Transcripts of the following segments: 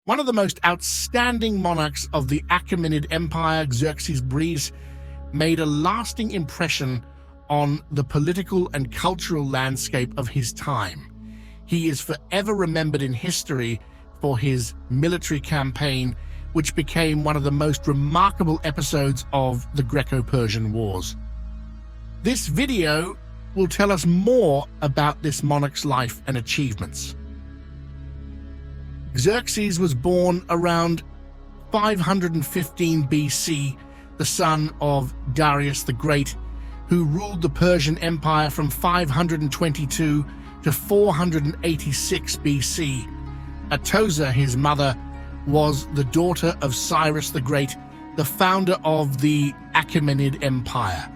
One of the most outstanding monarchs of the Achaemenid Empire, Xerxes I, made a lasting impression on the political and cultural landscape of his time. He is forever remembered in history for his military campaign, which became one of the most remarkable episodes of the Greco-Persian Wars. This video will tell us more about this monarch's life and achievements. Xerxes was born around 515 BC, the son of Darius the Great, who ruled the Persian Empire from 522 to 486 BC. Atosa, his mother, was the daughter of Cyrus the Great, the founder of the Achaemenid Empire.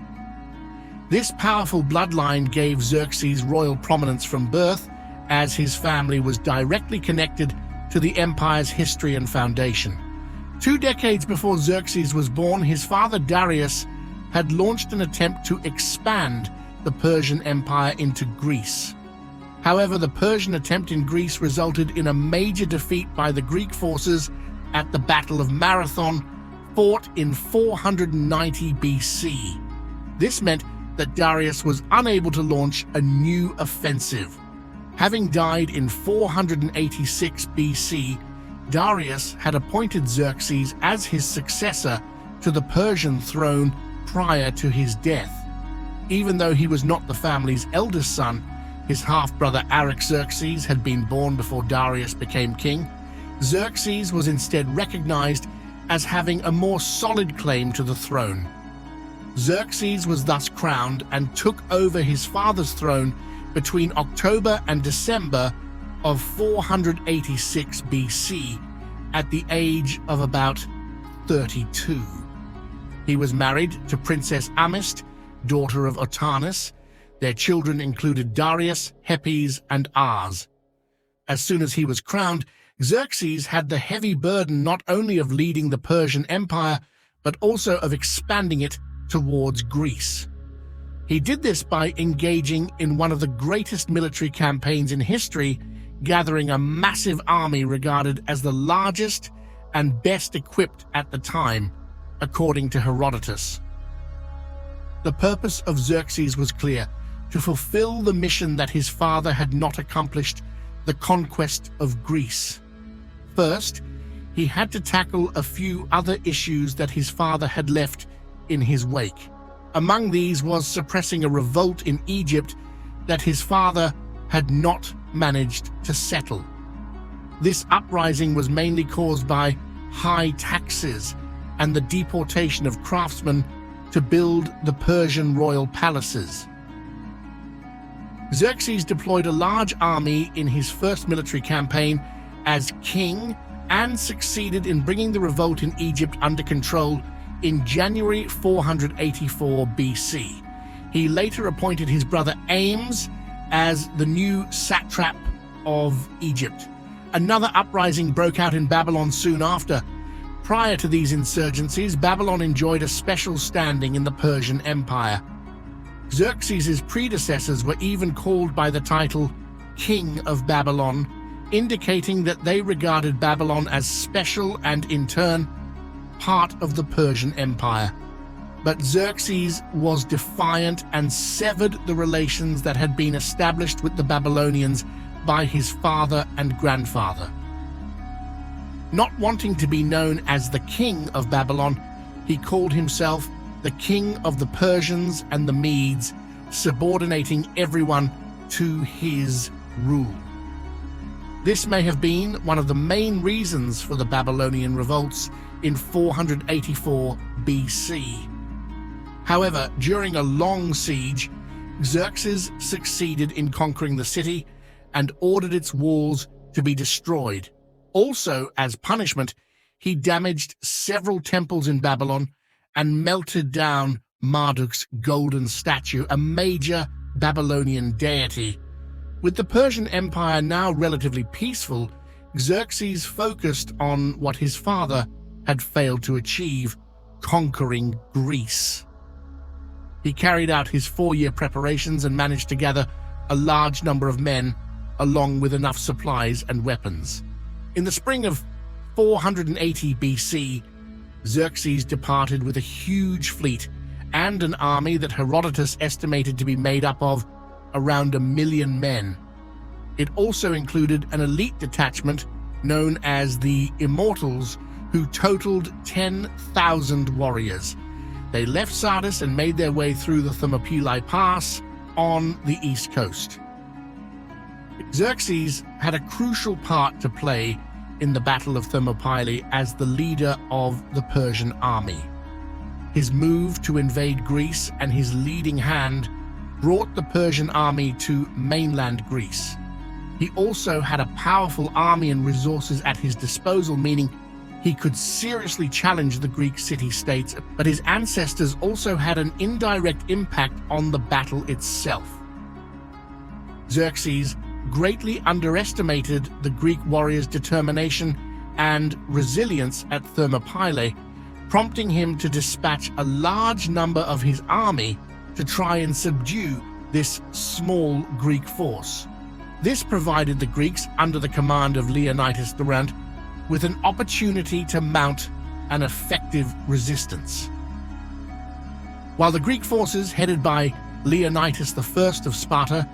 This powerful bloodline gave Xerxes royal prominence from birth, as his family was directly connected to the empire's history and foundation. 2 decades before Xerxes was born, his father Darius had launched an attempt to expand the Persian Empire into Greece. However, the Persian attempt in Greece resulted in a major defeat by the Greek forces at the Battle of Marathon, fought in 490 BC. This meant that Darius was unable to launch a new offensive. Having died in 486 BC, Darius had appointed Xerxes as his successor to the Persian throne prior to his death. Even though he was not the family's eldest son, his half-brother Xerxes had been born before Darius became king. Xerxes was instead recognized as having a more solid claim to the throne. Xerxes was thus crowned and took over his father's throne between October and December of 486 BC at the age of about 32. He was married to Princess Amist, daughter of Otanes. Their children included Darius, Hepes, and Ars. As soon as he was crowned, Xerxes had the heavy burden not only of leading the Persian Empire, but also of expanding it towards Greece. He did this by engaging in one of the greatest military campaigns in history, gathering a massive army regarded as the largest and best equipped at the time, according to Herodotus. The purpose of Xerxes was clear: to fulfill the mission that his father had not accomplished, the conquest of Greece. First, he had to tackle a few other issues that his father had left in his wake. Among these was suppressing a revolt in Egypt that his father had not managed to settle. This uprising was mainly caused by high taxes and the deportation of craftsmen to build the Persian royal palaces. Xerxes deployed a large army in his first military campaign as king and succeeded in bringing the revolt in Egypt under control in January 484 BC. He later appointed his brother Ames as the new satrap of Egypt. Another uprising broke out in Babylon soon after. Prior to these insurgencies, Babylon enjoyed a special standing in the Persian Empire. Xerxes' predecessors were even called by the title King of Babylon, indicating that they regarded Babylon as special and, in turn, part of the Persian Empire. But Xerxes was defiant and severed the relations that had been established with the Babylonians by his father and grandfather. Not wanting to be known as the King of Babylon, he called himself the King of the Persians and the Medes, subordinating everyone to his rule. This may have been one of the main reasons for the Babylonian revolts in 484 BC. However, during a long siege, Xerxes succeeded in conquering the city and ordered its walls to be destroyed. Also, as punishment, he damaged several temples in Babylon and melted down Marduk's golden statue, a major Babylonian deity. With the Persian Empire now relatively peaceful, Xerxes focused on what his father had failed to achieve, conquering Greece. He carried out his 4-year preparations and managed to gather a large number of men, along with enough supplies and weapons. In the spring of 480 BC, Xerxes departed with a huge fleet and an army that Herodotus estimated to be made up of around 1 million men. It also included an elite detachment known as the Immortals, who totaled 10,000 warriors. They left Sardis and made their way through the Thermopylae Pass on the east coast. Xerxes had a crucial part to play in the Battle of Thermopylae as the leader of the Persian army. His move to invade Greece and his leading hand brought the Persian army to mainland Greece. He also had a powerful army and resources at his disposal, meaning he could seriously challenge the Greek city-states, but his ancestors also had an indirect impact on the battle itself. Xerxes greatly underestimated the Greek warriors' determination and resilience at Thermopylae, prompting him to dispatch a large number of his army to try and subdue this small Greek force. This provided the Greeks, under the command of Leonidas the Great, with an opportunity to mount an effective resistance. While the Greek forces, headed by Leonidas I of Sparta,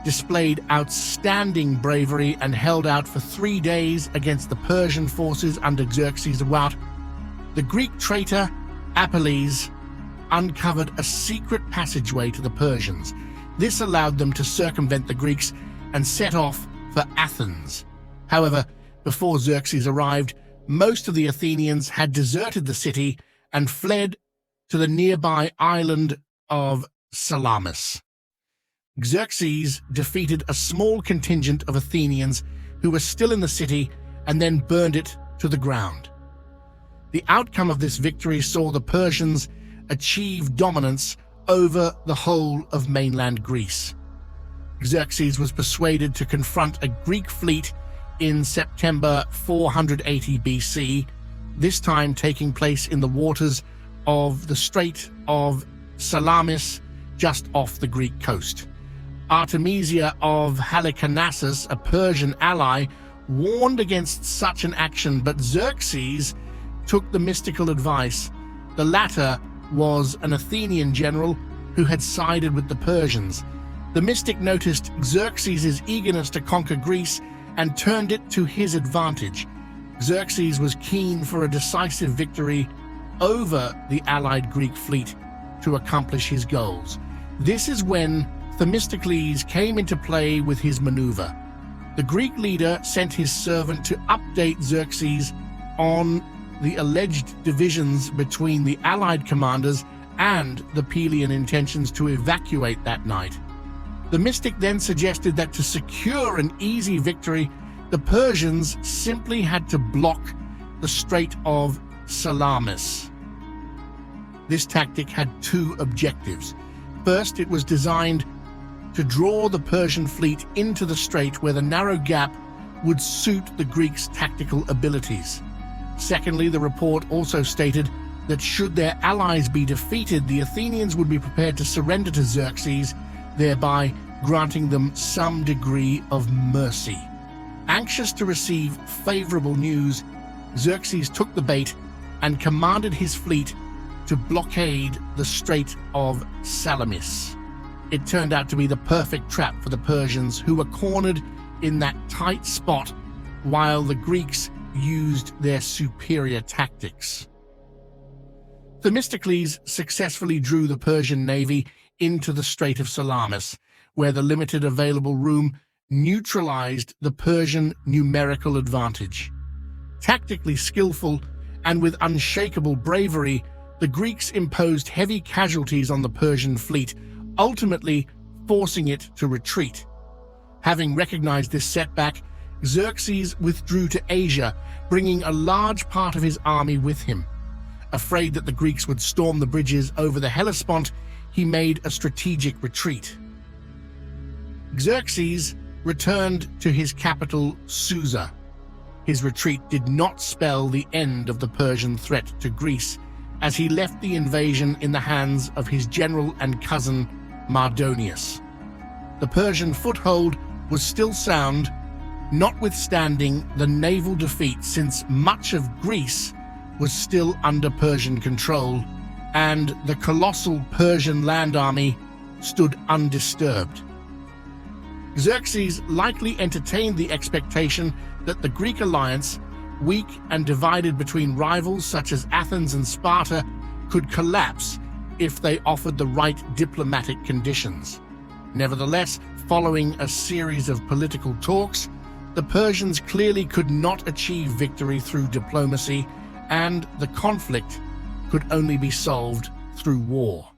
displayed outstanding bravery and held out for 3 days against the Persian forces under Xerxes the Great, the Greek traitor Apelles uncovered a secret passageway to the Persians. This allowed them to circumvent the Greeks and set off for Athens. However, before Xerxes arrived, most of the Athenians had deserted the city and fled to the nearby island of Salamis. Xerxes defeated a small contingent of Athenians who were still in the city and then burned it to the ground. The outcome of this victory saw the Persians achieve dominance over the whole of mainland Greece. Xerxes was persuaded to confront a Greek fleet in September 480 BC, this time taking place in the waters of the Strait of Salamis, just off the Greek coast. Artemisia of Halicarnassus, a Persian ally, warned against such an action, but Xerxes took the mystical advice. The latter was an Athenian general who had sided with the Persians. The mystic noticed Xerxes' eagerness to conquer Greece and turned it to his advantage. Xerxes was keen for a decisive victory over the allied Greek fleet to accomplish his goals. This is when Themistocles came into play with his maneuver. The Greek leader sent his servant to update Xerxes on the alleged divisions between the allied commanders and the Pelian intentions to evacuate that night. The mystic then suggested that to secure an easy victory, the Persians simply had to block the Strait of Salamis. This tactic had two objectives. First, it was designed to draw the Persian fleet into the strait where the narrow gap would suit the Greeks' tactical abilities. Secondly, the report also stated that should their allies be defeated, the Athenians would be prepared to surrender to Xerxes, thereby granting them some degree of mercy. Anxious to receive favorable news, Xerxes took the bait and commanded his fleet to blockade the Strait of Salamis. It turned out to be the perfect trap for the Persians, who were cornered in that tight spot while the Greeks used their superior tactics. Themistocles successfully drew the Persian navy into the Strait of Salamis, where the limited available room neutralized the Persian numerical advantage. Tactically skillful and with unshakable bravery, the Greeks imposed heavy casualties on the Persian fleet, ultimately forcing it to retreat. Having recognized this setback, Xerxes withdrew to Asia, bringing a large part of his army with him. Afraid that the Greeks would storm the bridges over the Hellespont, he made a strategic retreat. Xerxes returned to his capital, Susa. His retreat did not spell the end of the Persian threat to Greece, as he left the invasion in the hands of his general and cousin, Mardonius. The Persian foothold was still sound, notwithstanding the naval defeat, since much of Greece was still under Persian control and the colossal Persian land army stood undisturbed. Xerxes likely entertained the expectation that the Greek alliance, weak and divided between rivals such as Athens and Sparta, could collapse if they offered the right diplomatic conditions. Nevertheless, following a series of political talks, the Persians clearly could not achieve victory through diplomacy, and the conflict could only be solved through war.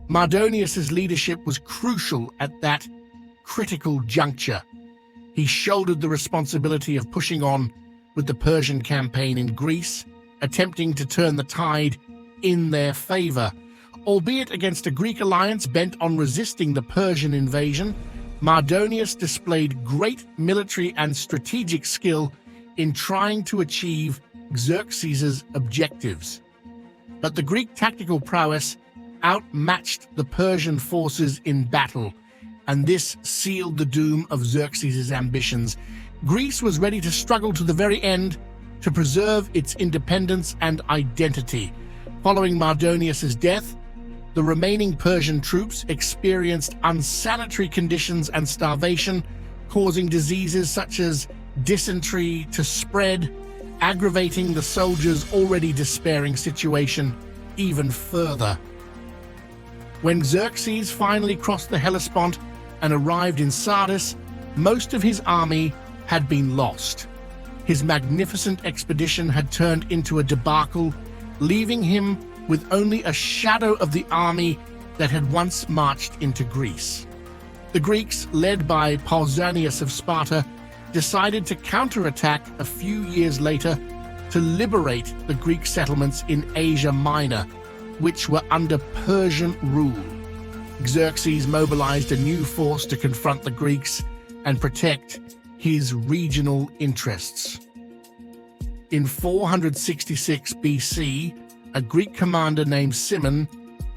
Mardonius's leadership was crucial at that critical juncture. He shouldered the responsibility of pushing on with the Persian campaign in Greece, attempting to turn the tide in their favor. Albeit against a Greek alliance bent on resisting the Persian invasion, Mardonius displayed great military and strategic skill in trying to achieve Xerxes' objectives. But the Greek tactical prowess outmatched the Persian forces in battle, and this sealed the doom of Xerxes' ambitions. Greece was ready to struggle to the very end to preserve its independence and identity. Following Mardonius's death, the remaining Persian troops experienced unsanitary conditions and starvation, causing diseases such as dysentery to spread, aggravating the soldiers' already despairing situation even further. When Xerxes finally crossed the Hellespont and arrived in Sardis, most of his army had been lost. His magnificent expedition had turned into a debacle, leaving him with only a shadow of the army that had once marched into Greece. The Greeks, led by Pausanias of Sparta, decided to counterattack a few years later to liberate the Greek settlements in Asia Minor, which were under Persian rule. Xerxes mobilized a new force to confront the Greeks and protect his regional interests. In 466 BC, a Greek commander named Cimon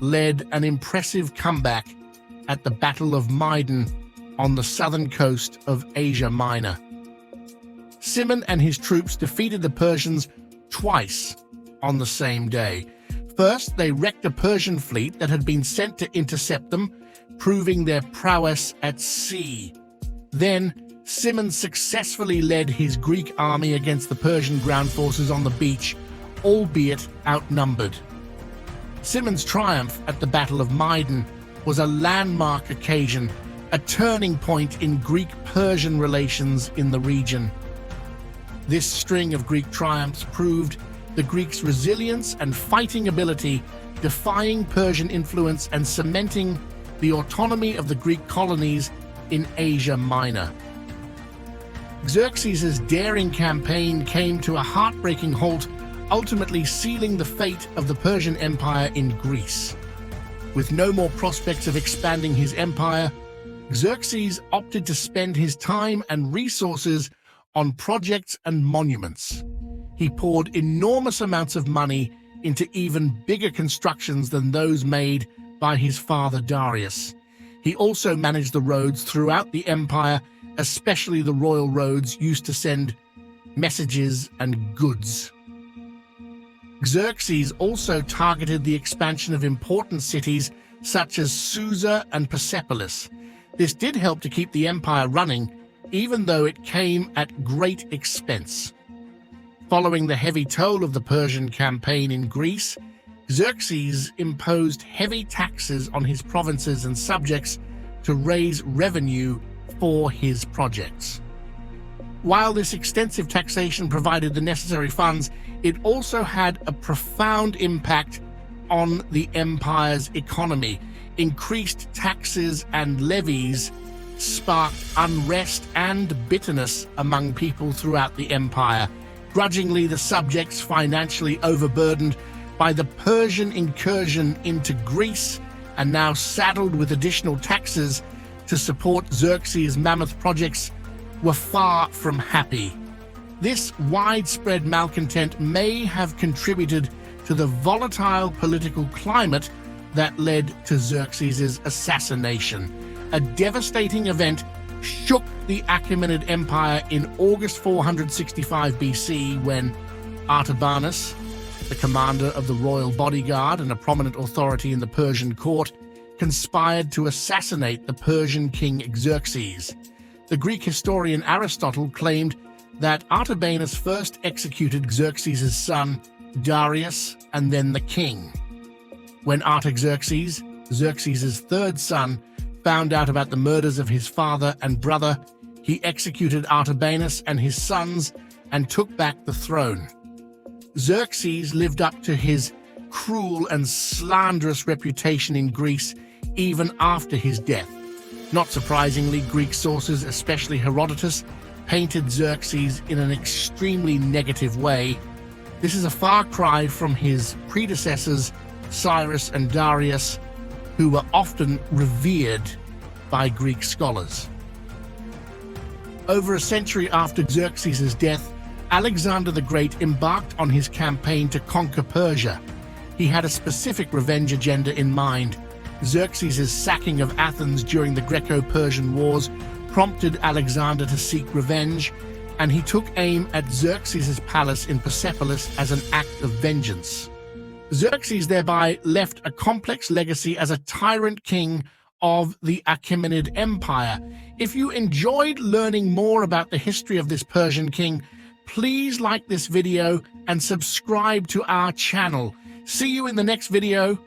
led an impressive comeback at the Battle of Mydon on the southern coast of Asia Minor. Cimon and his troops defeated the Persians twice on the same day. First, they wrecked a Persian fleet that had been sent to intercept them, proving their prowess at sea. Then, Cimon successfully led his Greek army against the Persian ground forces on the beach, albeit outnumbered. Cimon's triumph at the Battle of Mydon was a landmark occasion, a turning point in Greek-Persian relations in the region. This string of Greek triumphs proved the Greeks' resilience and fighting ability, defying Persian influence and cementing the autonomy of the Greek colonies in Asia Minor. Xerxes' daring campaign came to a heartbreaking halt, ultimately sealing the fate of the Persian Empire in Greece. With no more prospects of expanding his empire, Xerxes opted to spend his time and resources on projects and monuments. He poured enormous amounts of money into even bigger constructions than those made by his father Darius. He also managed the roads throughout the empire, especially the royal roads used to send messages and goods. Xerxes also targeted the expansion of important cities such as Susa and Persepolis. This did help to keep the empire running, even though it came at great expense. Following the heavy toll of the Persian campaign in Greece, Xerxes imposed heavy taxes on his provinces and subjects to raise revenue for his projects. While this extensive taxation provided the necessary funds, it also had a profound impact on the empire's economy. Increased taxes and levies sparked unrest and bitterness among people throughout the empire. Grudgingly, the subjects, financially overburdened by the Persian incursion into Greece and now saddled with additional taxes to support Xerxes' mammoth projects, were far from happy. This widespread malcontent may have contributed to the volatile political climate that led to Xerxes' assassination, a devastating event shook the Achaemenid Empire in August 465 BC when Artabanus, the commander of the royal bodyguard and a prominent authority in the Persian court, conspired to assassinate the Persian king Xerxes. The Greek historian Aristotle claimed that Artabanus first executed Xerxes' son, Darius, and then the king. When Artaxerxes, Xerxes' third son, found out about the murders of his father and brother, he executed Artabanus and his sons and took back the throne. Xerxes lived up to his cruel and slanderous reputation in Greece even after his death. Not surprisingly, Greek sources, especially Herodotus, painted Xerxes in an extremely negative way. This is a far cry from his predecessors, Cyrus and Darius, who were often revered by Greek scholars. Over a century after Xerxes' death, Alexander the Great embarked on his campaign to conquer Persia. He had a specific revenge agenda in mind. Xerxes' sacking of Athens during the Greco-Persian Wars prompted Alexander to seek revenge, and he took aim at Xerxes' palace in Persepolis as an act of vengeance. Xerxes thereby left a complex legacy as a tyrant king of the Achaemenid Empire. If you enjoyed learning more about the history of this Persian king, please like this video and subscribe to our channel. See you in the next video.